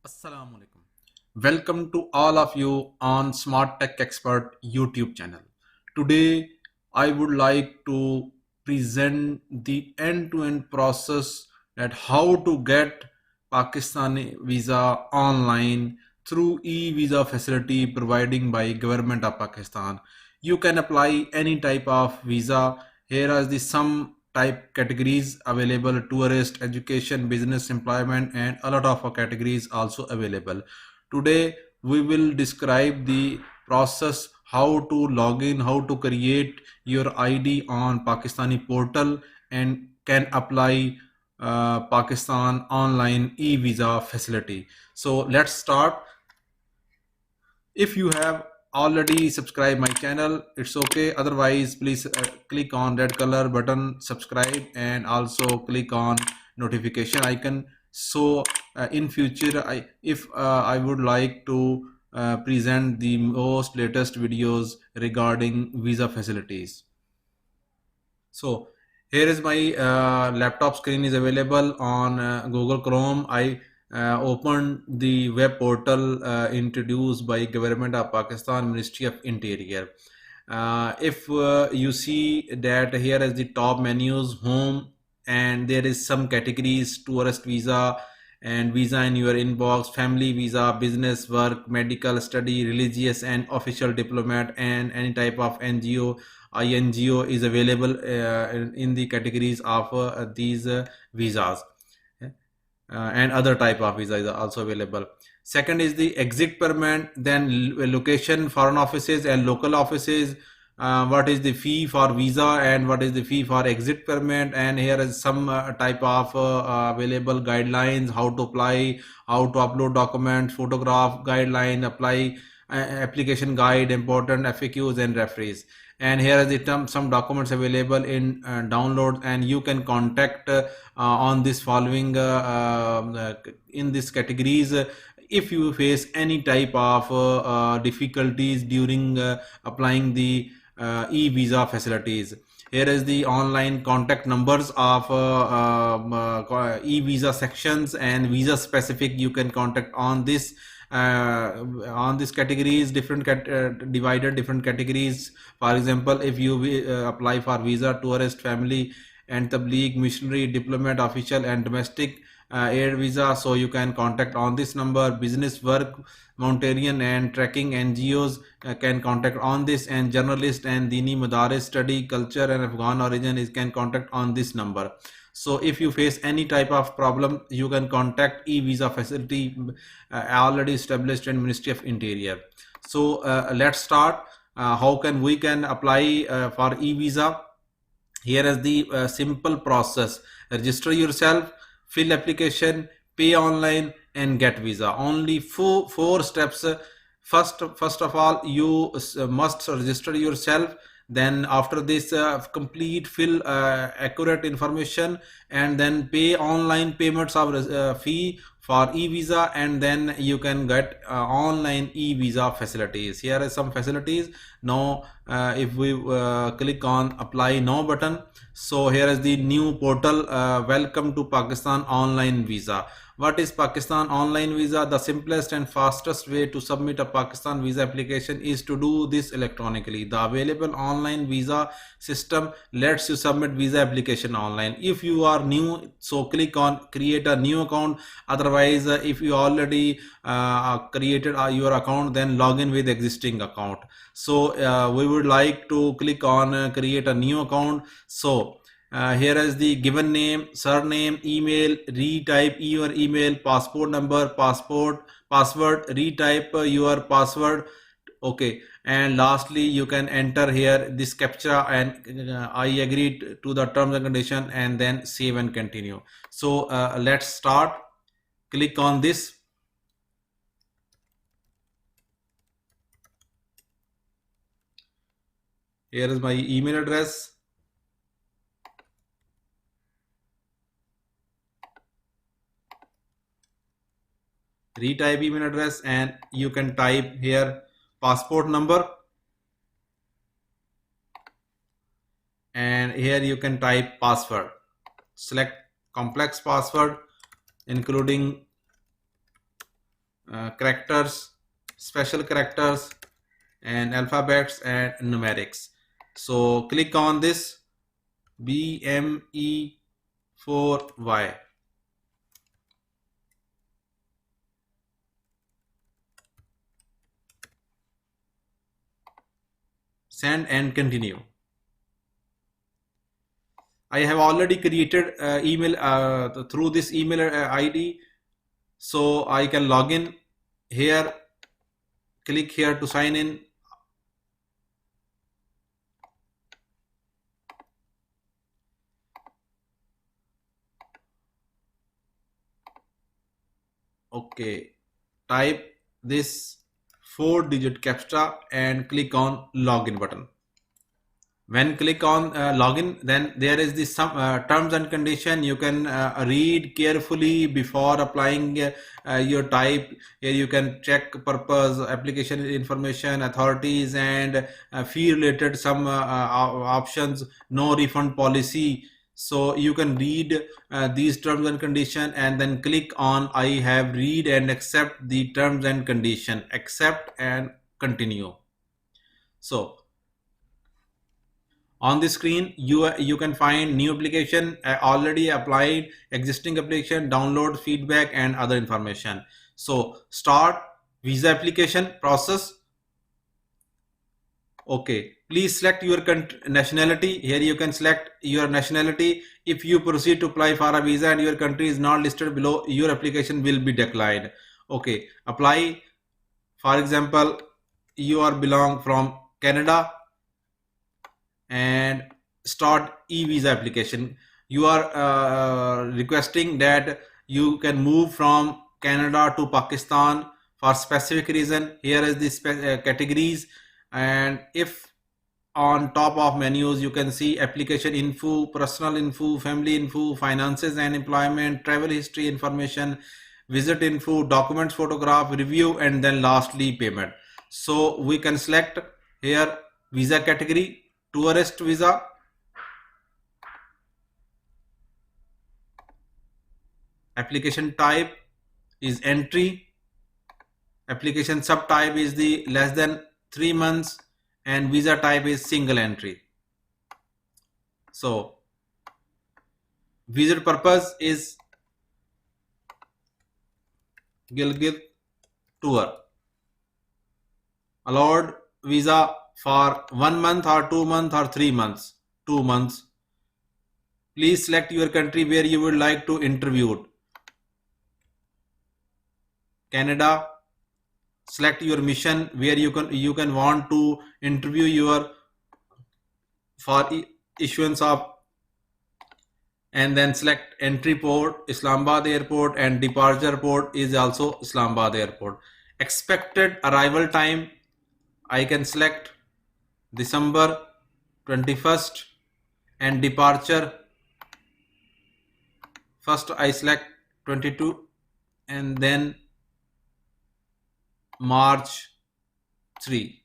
Assalamu alaikum. Welcome to all of you on Smart Tech Expert YouTube channel. Today, I would like to present the end-to-end process at how to get Pakistani visa online through e-visa facility providing by government of Pakistan. You can apply any type of visa. Here are the some type categories available: tourist, education, business, employment, and a lot of categories also available. Today we will describe the process, how to log in, how to create your ID on Pakistani portal and can apply Pakistan online e-visa facility. So let's start. If you have already subscribed my channel, it's okay. Otherwise, please click on red color button, subscribe, and also click on notification icon. So in future, if I would like to present the most latest videos regarding visa facilities. So here is my laptop screen is available on Google Chrome. I opened the web portal introduced by Government of Pakistan, Ministry of Interior. If you see that here is the top menus, home, and there is some categories: tourist visa and visa in your inbox, family visa, business, work, medical, study, religious, and official diplomat, and any type of NGO. INGO is available in the categories of these visas, and other type of visa is also available. Second is the exit permit, then location, foreign offices and local offices. What is the fee for visa and what is the fee for exit permit, and here is some type of available guidelines: how to apply, how to upload documents, photograph guideline, apply application guide, important FAQs and referees. And here is the some documents available in download, and you can contact on this following in these categories if you face any type of difficulties during applying the e-visa facilities. Here is the online contact numbers of e-visa sections and visa specific. You can contact on these categories, different divided different categories. For example, if you apply for visa, tourist, family and tabligh, missionary, diplomat, official and domestic air visa, so you can contact on this number. Business, work, humanitarian and trekking NGOs can contact on this, and journalist and dini madaris, study, culture and Afghan origin is can contact on this number. So if you face any type of problem, you can contact e-visa facility already established in Ministry of Interior. So let's start. How can we can apply for e-visa? Here is the simple process: register yourself, fill application, pay online and get visa. Only four steps. First of all, you must register yourself. Then after this, complete, fill accurate information, and then pay online payments of fee for e-visa, and then you can get online e-visa facilities. Here are some facilities. Now if we click on apply now button, so here is the new portal. Welcome to Pakistan online visa. What is Pakistan online visa? The simplest and fastest way to submit a Pakistan visa application is to do this electronically. The available online visa system lets you submit visa application online. If you are new, so click on create a new account. Otherwise, if you already created your account, then log in with existing account. So we would like to click on create a new account. So here is the given name, surname, email, retype your email, passport number, password, retype your password. Okay, and lastly you can enter here this captcha, and I agree to the terms and condition, and then save and continue. So let's start. Click on this. Here is my email address. Retype email address, and you can type here passport number, and here you can type password. Select complex password including characters, special characters, and alphabets and numerics. So click on this BME4Y. Send and continue. I have already created email through this email ID, so I can log in here. Click here to sign in. Okay, type this 4-digit captcha and click on login button. When click on login, then there is this some terms and condition. You can read carefully before applying your type. Here you can check purpose, application information, authorities, and fee related some options. No refund policy. So you can read these terms and condition and then click on I have read and accept the terms and condition. Accept and continue. So on the screen you can find new application, already applied, existing application, download, feedback, and other information. So start visa application process. Okay, please select your nationality. Here you can select your nationality. If you proceed to apply for a visa and your country is not listed below, your application will be declined. Okay, apply. For example, you are belong from Canada and start e-visa application. You are requesting that you can move from Canada to Pakistan for specific reason. Here is the categories, and if on top of menus you can see application info, personal info, family info, finances and employment, travel history information, visit info, documents, photograph, review, and then lastly payment. So we can select here visa category, tourist visa, application type is entry, application subtype is the less than 3 months, and visa type is single entry. So visit purpose is Gilgit tour. Allowed visa for 1 month or 2 months or 3 months. 2 months. Please select your country where you would like to interview. Canada. Select your mission where you can want to interview your for issuance of, and then select entry port Islamabad airport and departure port is also Islamabad airport. Expected arrival time I can select December 21st, and departure first I select 22 and then March 3.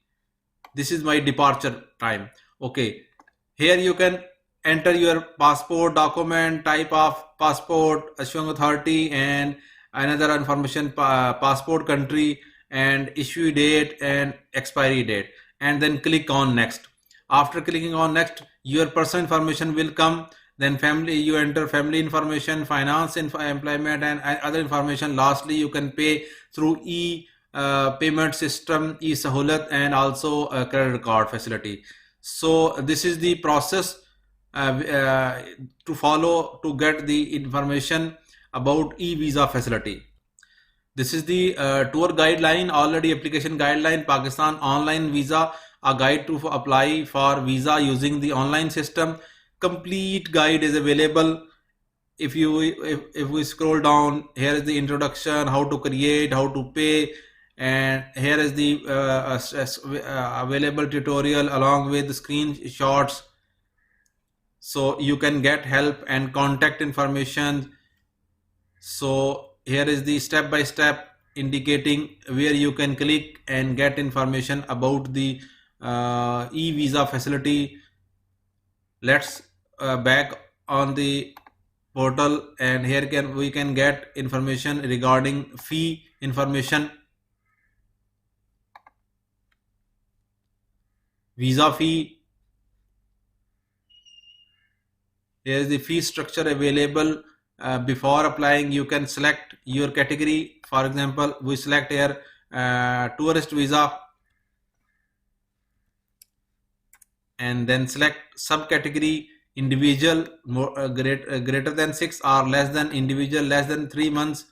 This is my departure time. Okay, here you can enter your passport document, type of passport, issuing authority, and another information, passport country, and issue date and expiry date, and then click on next. After clicking on next, your personal information will come. Then family, you enter family information, finance, employment, and other information. Lastly, you can pay through payment system, e-Sahulat, and also a credit card facility. So this is the process to follow to get the information about e-visa facility. This is the tour guideline, already application guideline, Pakistan online visa, a guide to apply for visa using the online system. Complete guide is available. If we scroll down, here is the introduction, how to create, how to pay, and here is the available tutorial along with screenshots, so you can get help and contact information. So here is the step by step indicating where you can click and get information about the e-visa facility. Let's back on the portal, and here we can get information regarding fee information. visa fee. Here is the fee structure available. Before applying, you can select your category. For example, we select here tourist visa, and then select subcategory individual, greater than 6 or less than, individual less than 3 months.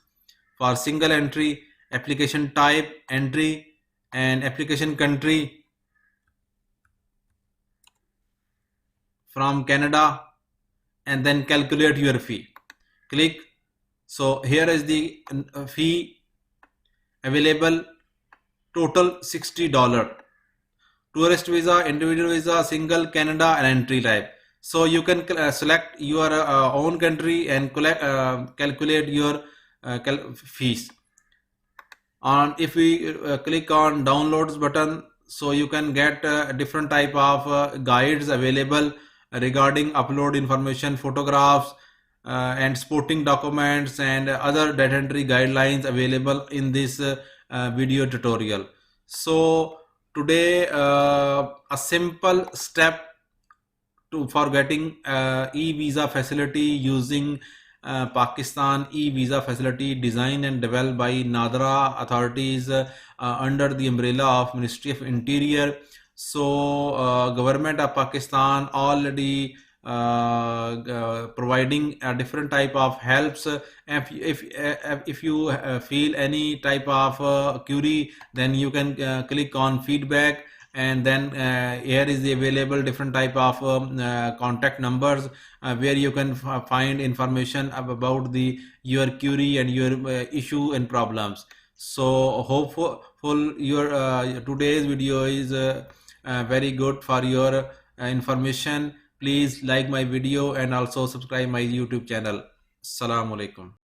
For single entry, application type entry, and application country from Canada, and then calculate your fee. Click. So here is the fee available, total $60. Tourist visa, individual visa, single, Canada, and entry type. So you can select your own country and calculate your fees. If we click on downloads button, so you can get different type of guides available regarding upload information, photographs, and supporting documents, and other data entry guidelines available in this video tutorial. So today, a simple step for getting e-visa facility using Pakistan e-visa facility, designed and developed by NADRA authorities under the umbrella of Ministry of Interior. So government of Pakistan already providing a different type of helps. If you feel any type of query, then you can click on feedback, and then here is the available different type of contact numbers where you can find information about the your query and your issue and problems. So hopeful your today's video is very good for your information. Please like my video and also subscribe my YouTube channel. Assalamu alaikum.